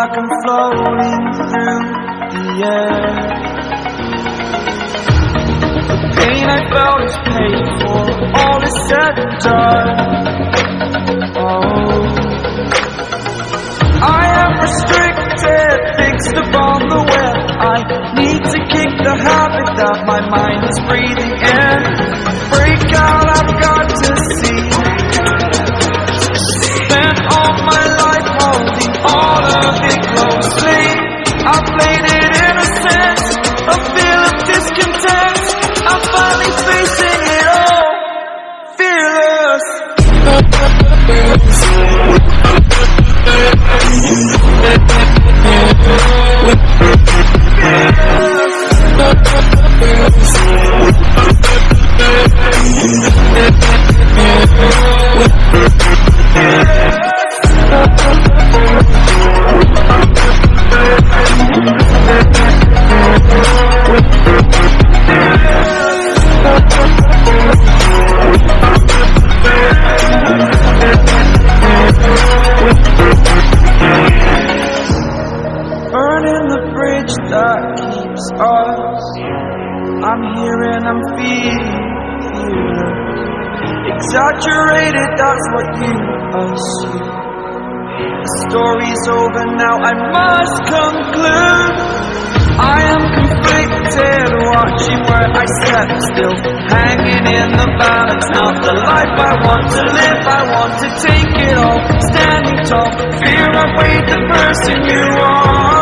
like I'm floating through the air. The pain I felt is paid for, all is said and done. Oh, I am restricted, fixed upon the web. I need to kick the habit that my mind is breathing in. Break out, I've got to see. Spent all my life holding all of it closely. I played it innocent, a feel of discontent. I'm finally facing it all, fearless. Burning the bridge that keeps us. I'm here and I'm feeling exaggerated, that's what you assume. The story's over now, I must conclude. I am conflicted, watching where I step still, hanging in the balance. Not the life I want to live, I want to take it all. Standing tall, fear I've weighed the person you are.